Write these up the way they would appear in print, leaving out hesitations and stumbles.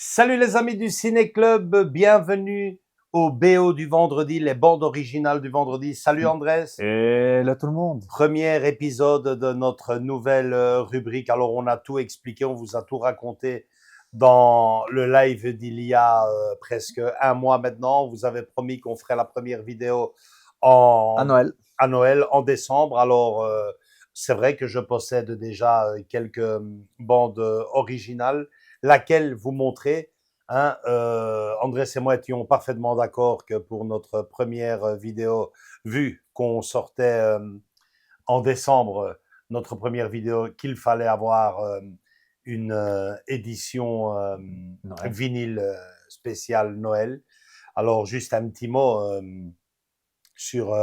Salut les amis du Ciné Club, bienvenue au BO du vendredi, les bandes originales du vendredi. Salut Andrés. Et là, tout le monde. Premier épisode de notre nouvelle rubrique. Alors on a tout expliqué, on vous a tout raconté dans le live d'il y a presque un mois maintenant. On vous avait promis qu'on ferait la première vidéo À en, Noël. à Noël, en décembre. Alors c'est vrai que je possède déjà quelques bandes originales, laquelle vous montrer. Hein, Andrés et moi étions parfaitement d'accord que pour notre première vidéo, vu qu'on sortait en décembre, notre première vidéo, qu'il fallait avoir une édition Noël. vinyle spéciale Noël. Alors, juste un petit mot sur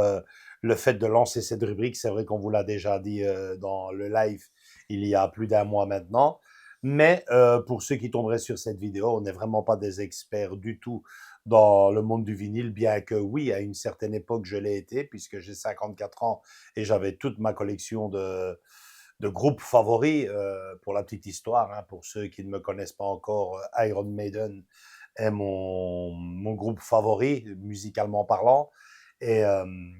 le fait de lancer cette rubrique. C'est vrai qu'on vous l'a déjà dit dans le live il y a plus d'un mois maintenant. Mais pour ceux qui tomberaient sur cette vidéo, on n'est vraiment pas des experts du tout dans le monde du vinyle, bien que oui, à une certaine époque, je l'ai été, puisque j'ai 54 ans et j'avais toute ma collection de groupes favoris. Pour la petite histoire, hein, pour ceux qui ne me connaissent pas encore, Iron Maiden est mon groupe favori, musicalement parlant. Et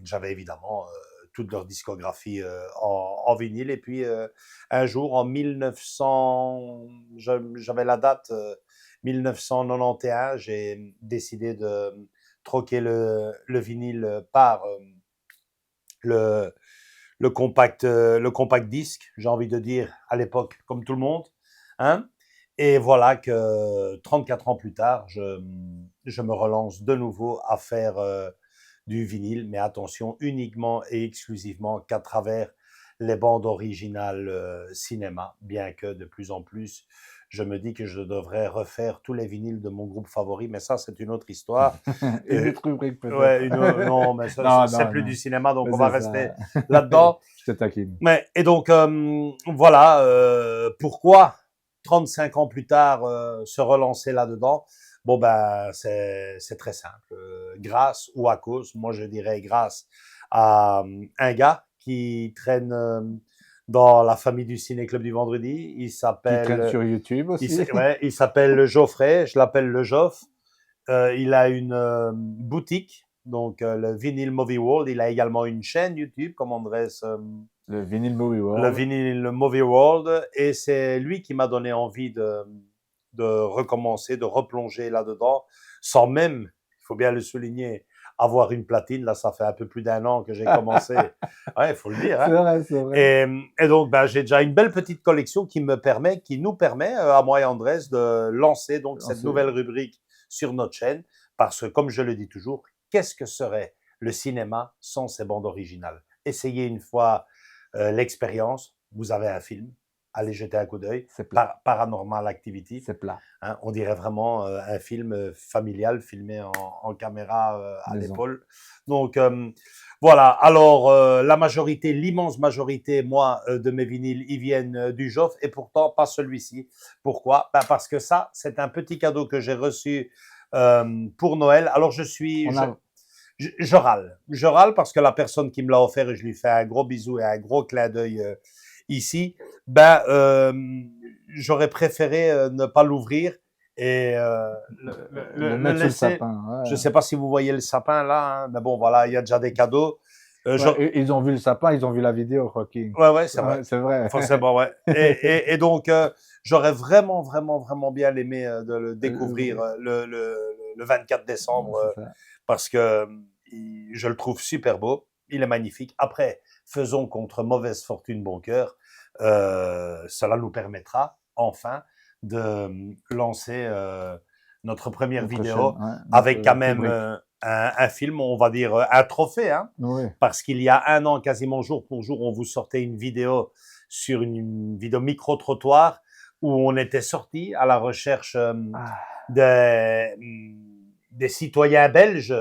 j'avais évidemment toute leur discographie en vinyle. Et puis un jour, en 1900, j'avais la date 1991, j'ai décidé de troquer le vinyle par le, le compact disque, j'ai envie de dire, à l'époque, comme tout le monde. Hein. Et voilà que 34 ans plus tard, je me relance de nouveau à faire du vinyle, mais attention, uniquement et exclusivement qu'à travers les bandes originales cinéma, bien que de plus en plus, je me dis que je devrais refaire tous les vinyles de mon groupe favori, mais ça, c'est une autre histoire. Une autre rubrique, Ouais, peut-être. non, mais ça, Non, c'est non, plus du non. cinéma, donc Mais on va c'est rester ça. là-dedans. Je te taquine. Mais, et donc, voilà, pourquoi 35 ans plus tard se relancer là-dedans. Bon, ben, c'est très simple. Grâce ou à cause, moi je dirais grâce à un gars qui traîne dans la famille du Ciné Club du vendredi. Qui traîne sur YouTube aussi. Ouais, il s'appelle Geoffrey, je l'appelle le Joff. Il a une boutique, donc le Vinyl Movie World. Il a également une chaîne YouTube, comme Andrés, Le Vinyl Movie le World. Vinyl Movie World. Et c'est lui qui m'a donné envie de recommencer, de replonger là-dedans, sans même, il faut bien le souligner, avoir une platine. Là, ça fait un peu plus d'un an que j'ai commencé. Ouais, il faut le dire. C'est Hein. vrai, c'est vrai. Et donc, ben, j'ai déjà une belle petite collection qui nous permet, à moi et Andrés, de lancer donc cette nouvelle rubrique sur notre chaîne. Parce que, comme je le dis toujours, qu'est-ce que serait le cinéma sans ses bandes originales? Essayez une fois l'expérience. Vous avez un film. Allez jeter un coup d'œil. C'est plat. Paranormal Activity. C'est plat. Hein, on dirait vraiment un film familial filmé en caméra à Maison. l'épaule. Donc, voilà. Alors, la majorité, l'immense majorité, moi, de mes vinyles, ils viennent du Joff et pourtant pas celui-ci. Pourquoi? Ben, parce que ça, c'est un petit cadeau que j'ai reçu pour Noël. Alors, On a... je râle. Je râle parce que la personne qui me l'a offert, et je lui fais un gros bisou et un gros clin d'œil ici, ben, j'aurais préféré ne pas l'ouvrir et le le mettre sous le laisser. sapin. Ouais. Je ne sais pas si vous voyez le sapin là, hein, mais bon, voilà, il y a déjà des cadeaux. Ouais, ils ont vu le sapin, ils ont vu la vidéo, Joaquin. Ouais, c'est vrai. Ouais, c'est vrai. Forcément, ouais. Et donc, j'aurais vraiment, vraiment, vraiment bien aimé de le découvrir le 24 décembre C'est ça. parce que je le trouve super beau. Il est magnifique. Après, faisons contre mauvaise fortune bon cœur. Cela nous permettra enfin de lancer notre première Notre vidéo chaîne, ouais, avec quand notre même rubrique. un film, on va dire un trophée, hein, Oui. parce qu'il y a un an, quasiment jour pour jour, on vous sortait une vidéo sur une vidéo micro-trottoir où on était sorti à la recherche des, des citoyens belges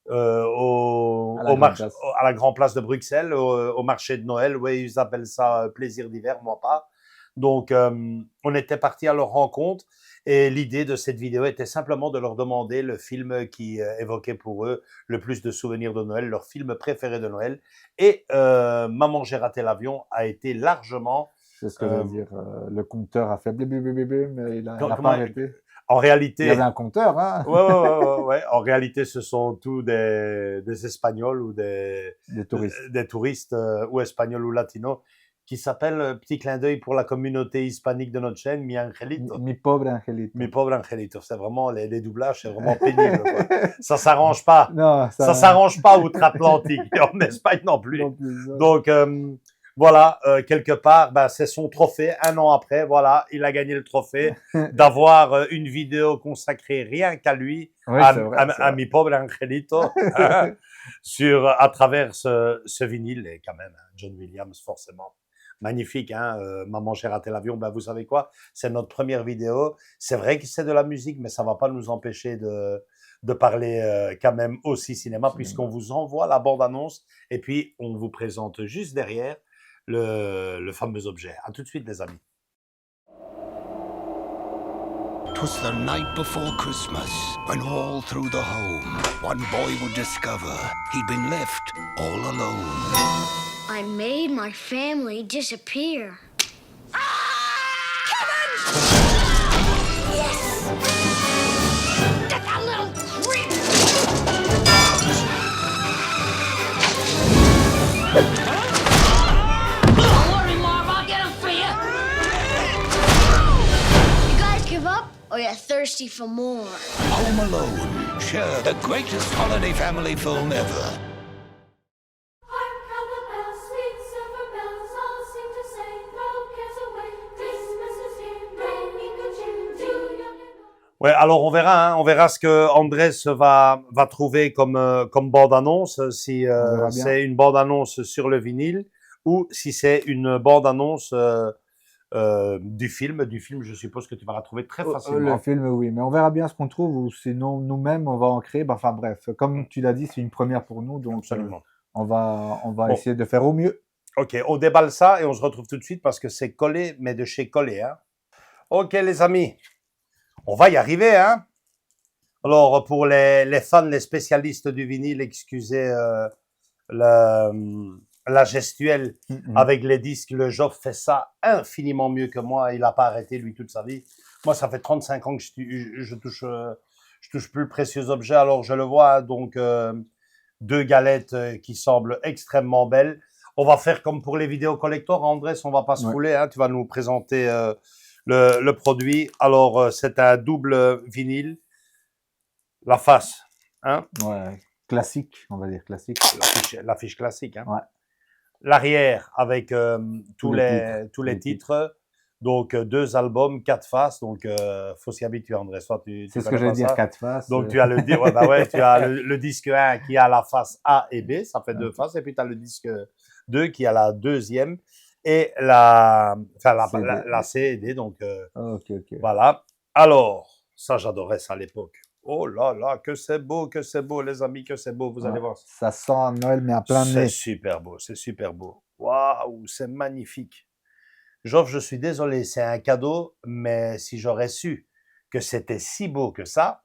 À la grande place. à la Grand Place de Bruxelles, au marché de Noël. Oui, ils appellent ça plaisir d'hiver, moi pas. Donc, on était parti à leur rencontre et l'idée de cette vidéo était simplement de leur demander le film qui évoquait pour eux le plus de souvenirs de Noël, leur film préféré de Noël. Et Maman, j'ai raté l'avion a été largement C'est ce que j'allais dire. Le compteur a fait blablabla, mais il a pas Comment, arrêté. en Il y réalité, avait un compteur, hein, ouais. En réalité, ce sont tous des Espagnols ou des touristes. des touristes ou espagnols ou latinos qui s'appellent, petit clin d'œil pour la communauté hispanique de notre chaîne, Mi Angelito. Mi pobre Angelito. Mi pauvre Angelito. C'est vraiment, les doublages, c'est vraiment pénible, quoi. Ça s'arrange pas. Non, Ça s'arrange pas outre-Atlantique, et en Espagne non plus. non plus, ça. Donc, voilà, quelque part, ben, c'est son trophée. Un an après, voilà, il a gagné le trophée d'avoir une vidéo consacrée rien qu'à lui, Oui, à, c'est vrai, c'est à vrai. mi pauvre Angelito, à travers ce vinyle. Et quand même, hein, John Williams, forcément. Magnifique, hein, Maman, j'ai raté l'avion. Ben, vous savez quoi? C'est notre première vidéo. C'est vrai que c'est de la musique, mais ça va pas nous empêcher de parler quand même aussi cinéma, puisqu'on vous envoie la bande-annonce et puis on vous présente juste derrière le fameux objet. À tout de suite, les amis. 'Twas the night before Christmas, when all through the home, one boy would discover he'd been left all alone. I made my family disappear. Get that little creep! Don't worry, Marv, I'll get him for you. You guys give up, or you're thirsty for more? Home Alone, sure, the greatest holiday family film ever. Hark how the bells, sweet silver bells, all seem to say, throw cares away. Christmas is here, bringing good cheer to young and old. Ouais, alors on verra ce que Andrés va trouver comme bande-annonce, si verra bien. c'est une bande-annonce sur le vinyle ou si c'est une bande-annonce du film. Du film, je suppose que tu vas la trouver très Le facilement. film, oui, mais on verra bien ce qu'on trouve, ou sinon nous-mêmes on va en créer. Enfin bref, comme tu l'as dit, c'est une première pour nous, donc Absolument. on va Bon. essayer de faire au mieux. Ok, on déballe ça et on se retrouve tout de suite parce que c'est collé, mais de chez collé. Hein. Ok, les amis, on va y arriver. Hein. Alors, pour les fans, les spécialistes du vinyle, excusez la gestuelle avec les disques. Le Job fait ça infiniment mieux que moi. Il n'a pas arrêté, lui, toute sa vie. Moi, ça fait 35 ans que je touche plus le précieux objet. Alors, je le vois, hein, donc, deux galettes qui semblent extrêmement belles. On va faire comme pour les vidéos collector. Andrés, on va pas se fouler. Hein, tu vas nous présenter le produit. Alors, c'est un double vinyle. La face, hein, Ouais, classique, on va dire classique. l'affiche classique. Hein. Ouais. L'arrière avec tous les les titres. Donc, 2 albums, 4 faces. Donc, faut s'y habituer, Andrés. Toi, tu C'est ce que connais j'allais pas dire, ça. 4 faces. Donc, tu as le, tu as le disque 1 qui a la face A et B. Ça fait 2 faces. Et puis, tu as le disque 2 qui a la deuxième et la C et D. Donc, Ok. voilà. Alors, ça, j'adorais ça à l'époque. Oh là là, que c'est beau, les amis, que c'est beau. Vous allez Ouais, voir. ça sent Noël, mais à plein C'est nez. super beau, c'est super beau. Waouh, c'est magnifique. Geoffre, je suis désolé, c'est un cadeau, mais si j'aurais su que c'était si beau que ça,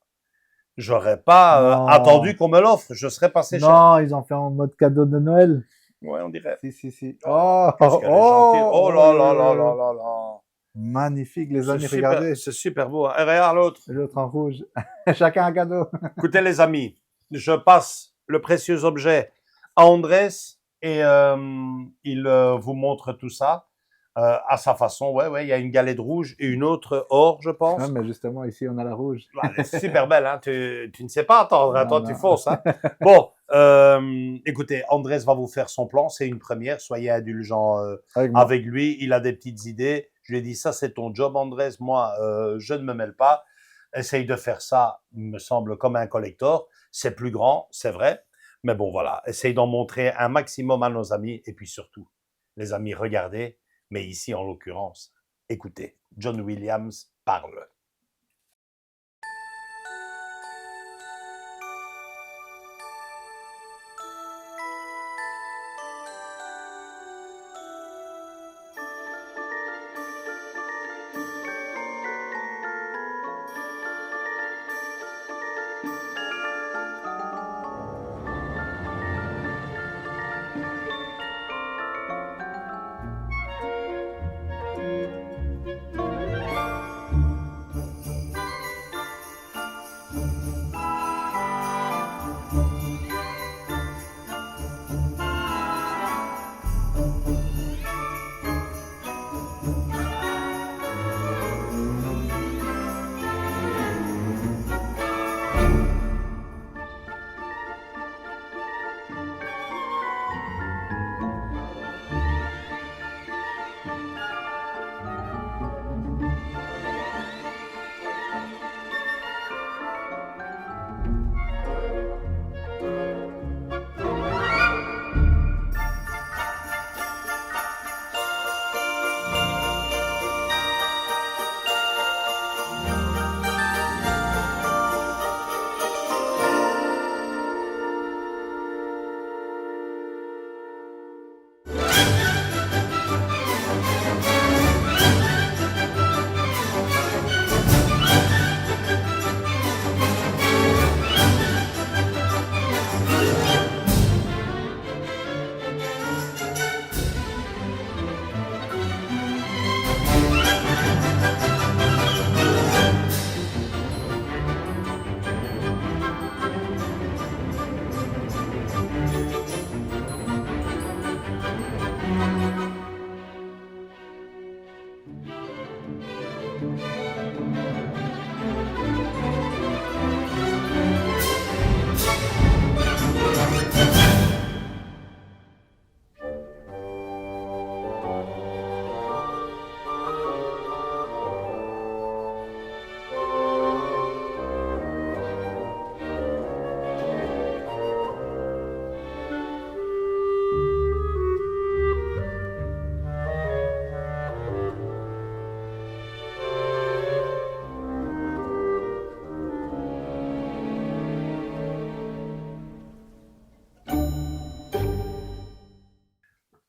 j'aurais pas Non. attendu qu'on me l'offre. Je serais passé cher. Non, ils ont fait en mode cadeau de Noël. Ouais, on dirait. Si. Oh, Qu'est-ce qu'elle est gentille. Oh là là là là là là. Magnifique, les C'est amis, super, regardez. c'est super beau. Hein. Et regarde l'autre. Et l'autre en rouge. Chacun un cadeau. Écoutez, les amis, je passe le précieux objet à Andrés et il vous montre tout ça à sa façon. Ouais, il y a une galette rouge et une autre or, je pense. Non, mais justement, ici, on a la rouge. Elle est super belle, hein. Tu ne sais pas attendre, hein. Non, Toi, non. tu fonces. Hein. Bon, écoutez, Andrés va vous faire son plan. C'est une première. Soyez indulgents Avec moi. avec lui. Il a des petites idées. Je lui ai dit, ça, c'est ton job, Andrés. Moi, je ne me mêle pas. Essaye de faire ça, il me semble, comme un collector. C'est plus grand, c'est vrai. Mais bon, voilà. Essaye d'en montrer un maximum à nos amis. Et puis surtout, les amis, regardez. Mais ici, en l'occurrence, écoutez. John Williams parle.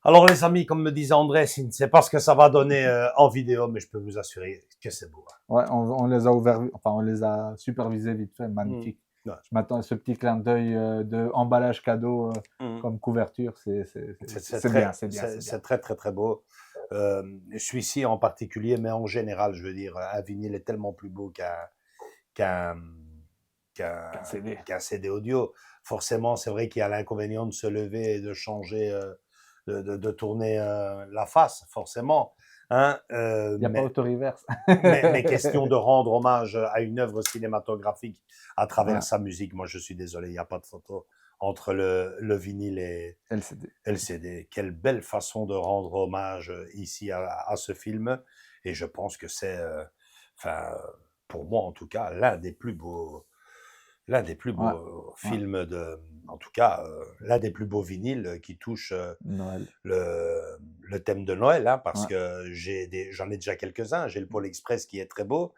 Alors les amis, comme me disait André, je ne sais pas ce que ça va donner en vidéo, mais je peux vous assurer que c'est beau. Hein. Ouais, on les a ouverts, enfin, on les a supervisés vite fait, magnifique. Ouais. Je m'attends à ce petit clin d'œil de emballage cadeau Mm. comme couverture, c'est très- bien, c'est bien, c'est bien. C'est très très très beau. Celui-ci en particulier, mais en général, je veux dire, un vinyle est tellement plus beau qu'un qu'un CD audio. Forcément, c'est vrai qu'il y a l'inconvénient de se lever et de changer, de tourner la face, forcément. Hein, Il n'y a mais, pas auto-reverse. mais question de rendre hommage à une œuvre cinématographique à travers Ouais. sa musique. Moi, je suis désolé, il n'y a pas de photo entre le vinyle et LCD. le CD. Quelle belle façon de rendre hommage ici à ce film. Et je pense que c'est, pour moi en tout cas, l'un des plus beaux films en tout cas, l'un des plus beaux vinyles qui touche Noël. le thème de Noël, hein, parce Ouais. que j'en ai déjà quelques-uns. J'ai le Pôle Express qui est très beau.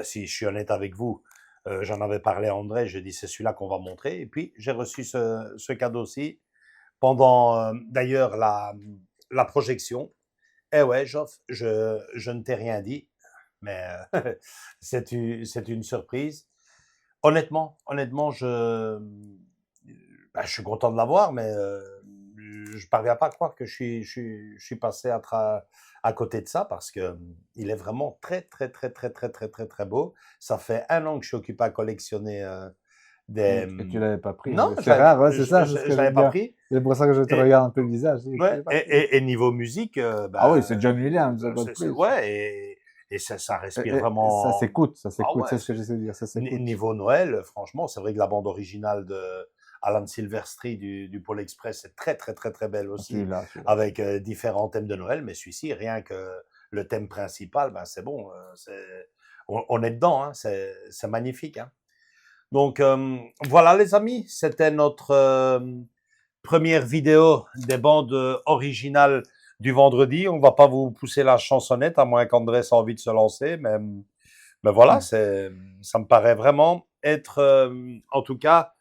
Si je suis honnête avec vous, j'en avais parlé à André, je dis c'est celui-là qu'on va montrer. Et puis j'ai reçu ce cadeau-ci pendant d'ailleurs la projection. Eh ouais, Geoff, je ne t'ai rien dit, mais c'est une surprise. Honnêtement, je suis content de l'avoir, mais je parviens pas à croire que je suis passé à côté de ça parce que il est vraiment très, très, très, très, très, très, très, très beau. Ça fait 1 an que je suis occupé à collectionner des. Et tu l'avais pas pris. Non, C'est rare, ouais, c'est ça. je C'est ce que l'avais j'aime pas bien. pris. C'est pour ça que je te Et- regarde un peu le visage. Je Ouais, l'ai pas pris. et niveau musique, Ah oui, ben, c'est John Williams, God c'est- Please. ouais, et ça Et- respire et vraiment. ça s'écoute, ça Ah s'écoute. ouais, C'est ce que j'essaie de dire, ça s'écoute. Niveau Noël, franchement, c'est vrai que la bande originale de Alan Silvestri du Pôle Express est très, très, très, très belle aussi, Celui-là. avec différents thèmes de Noël, mais celui-ci, rien que le thème principal, ben c'est bon, on est dedans, hein, c'est magnifique. Hein. Donc, voilà les amis, c'était notre première vidéo des bandes originales du vendredi. On va pas vous pousser la chansonnette, à moins qu'André ait envie de se lancer, mais voilà, ça me paraît vraiment être, en tout cas,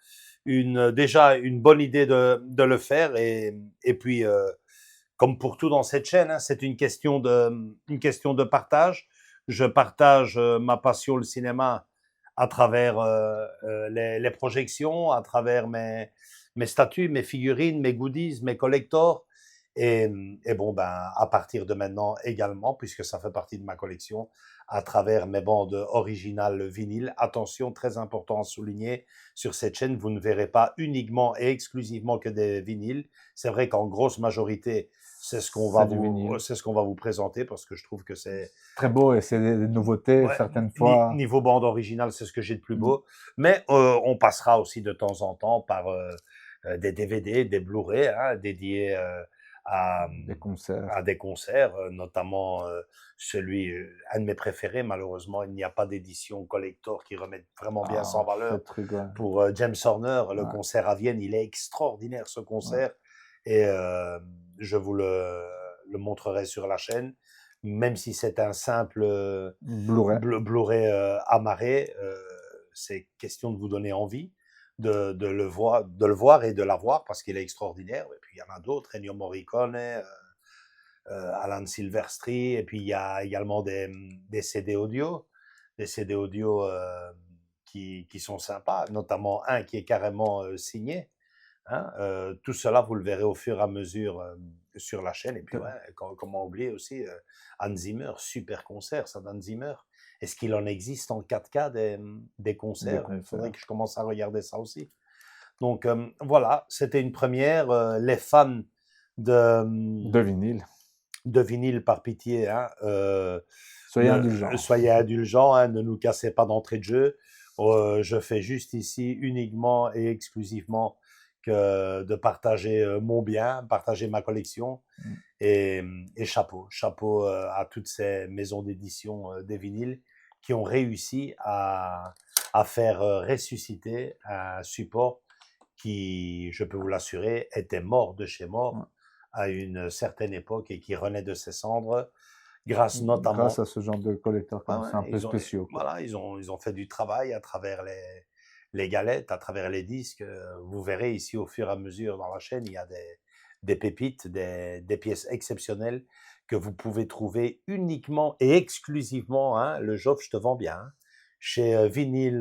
déjà une bonne idée de le faire. Et puis, comme pour tout dans cette chaîne, hein, c'est une question de partage. Je partage ma passion, le cinéma, à travers les projections, à travers mes statues, mes figurines, mes goodies, mes collectors. Et bon, ben, à partir de maintenant également, puisque ça fait partie de ma collection, à travers mes bandes originales vinyle. Attention, très important à souligner, sur cette chaîne, vous ne verrez pas uniquement et exclusivement que des vinyles. C'est vrai qu'en grosse majorité, c'est ce qu'on va vous présenter parce que je trouve que c'est très beau et c'est des nouveautés, ouais, certaines fois. niveau bande originale, c'est ce que j'ai de plus beau. Mais on passera aussi de temps en temps par des DVD, des Blu-ray hein, dédiés à des concerts, notamment un de mes préférés. Malheureusement, il n'y a pas d'édition collector qui remette vraiment bien ça en valeur. Truc, ouais. Pour James Horner, le concert à Vienne, il est extraordinaire ce concert. Et je vous le montrerai sur la chaîne. Même si c'est un simple Blu-ray amarré, c'est question de vous donner envie de le voir et de l'avoir parce qu'il est extraordinaire. Et puis il y en a d'autres, Ennio Morricone, Alan Silvestri, et puis il y a également des CD audio, qui sont sympas, notamment un qui est carrément signé. Hein, tout cela, vous le verrez au fur et à mesure sur la chaîne. Et puis, comment oublier aussi Hans Zimmer, super concert, ça d'Hans Zimmer. Est-ce qu'il en existe en 4K des concerts? Il faudrait que je commence à regarder ça aussi. Donc, voilà, c'était une première. Les fans de vinyle. De vinyle, par pitié, hein, Soyez indulgents. Soyez indulgents, hein, ne nous cassez pas d'entrée de jeu. Je fais juste ici uniquement et exclusivement que de partager mon bien, partager ma collection. Mm. Et chapeau à toutes ces maisons d'édition des vinyles qui ont réussi à faire ressusciter un support qui, je peux vous l'assurer, était mort de chez mort Ouais. à une certaine époque et qui renaît de ses cendres grâce notamment. Grâce à ce genre de collecteurs Ouais, comme ça, un peu ils ont, spéciaux, quoi. voilà, ils ont fait du travail à travers les galettes, à travers les disques. Vous verrez ici au fur et à mesure dans la chaîne, il y a des pépites, des pièces exceptionnelles que vous pouvez trouver uniquement et exclusivement, hein, le Joff, je te vends bien, hein, chez Vinyl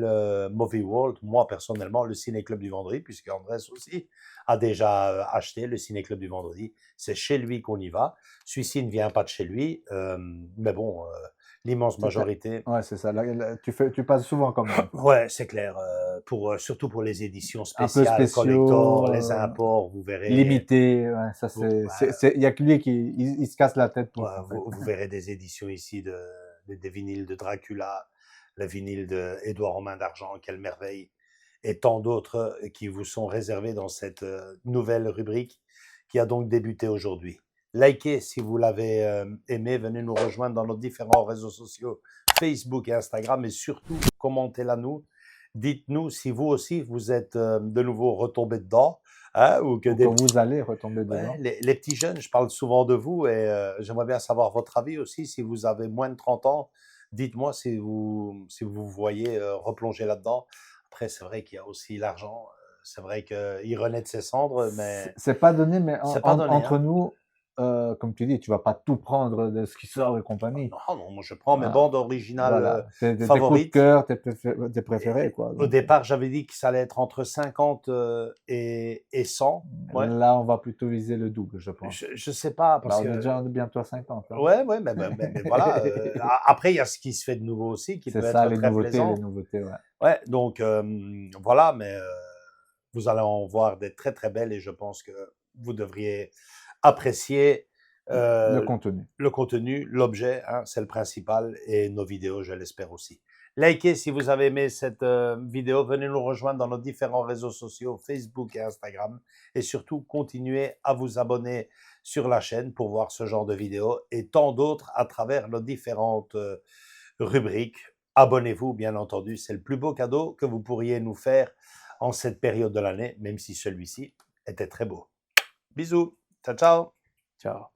Movie World. Moi, personnellement, le Ciné-Club du Vendredi, puisque Andrés aussi a déjà acheté le Ciné-Club du Vendredi. C'est chez lui qu'on y va. Celui-ci ne vient pas de chez lui, mais bon, l'immense majorité. Ouais, c'est ça. Là, tu passes souvent quand même. Ouais, c'est clair. Surtout pour les éditions Un peu spéciales, spéciaux, collector, les imports, vous verrez. Limité. Ouais, ça, Ouais. il y a que lui il se casse la tête pour Ouais, ça, en fait. vous verrez des éditions ici des vinyles de Dracula, le vinyle de Édouard aux mains d'argent, quelle merveille, et tant d'autres qui vous sont réservés dans cette nouvelle rubrique qui a donc débuté aujourd'hui. Likez si vous l'avez aimé, venez nous rejoindre dans nos différents réseaux sociaux, Facebook et Instagram, et surtout commentez-la nous. Dites-nous si vous aussi vous êtes de nouveau retombé dedans, hein, ou que Ou des que vous allez retomber dedans. Ouais, les petits jeunes, je parle souvent de vous et j'aimerais bien savoir votre avis aussi. Si vous avez moins de 30 ans, dites-moi si vous voyez replonger là-dedans. Après, c'est vrai qu'il y a aussi l'argent. C'est vrai qu'il renaît de ses cendres, mais C'est pas donné, mais c'est pas donné. entre Hein. nous, comme tu dis, tu vas pas tout prendre de ce qui sort et compagnie. Non, non, moi je prends mes Voilà. bandes originales Voilà. Tes coups de favorites. cœur, tes préférés, quoi. Au départ, j'avais dit que ça allait être entre 50 et 100. Ouais. Là, on va plutôt viser le double, je pense. Je sais pas, parce Là, on est que déjà bientôt à 50. Hein. ouais, mais voilà. Après, il y a ce qui se fait de nouveau aussi, qui C'est peut ça, être très plaisant. les nouveautés, ouais. Ouais, donc voilà, mais vous allez en voir des très très belles et je pense que vous devriez apprécier Le contenu. l'objet, hein, c'est le principal, et nos vidéos, je l'espère aussi. Likez si vous avez aimé cette vidéo, venez nous rejoindre dans nos différents réseaux sociaux, Facebook et Instagram, et surtout continuez à vous abonner sur la chaîne pour voir ce genre de vidéos et tant d'autres à travers nos différentes rubriques. Abonnez-vous, bien entendu, c'est le plus beau cadeau que vous pourriez nous faire en cette période de l'année, même si celui-ci était très beau. Bisous, ciao ciao. Ciao.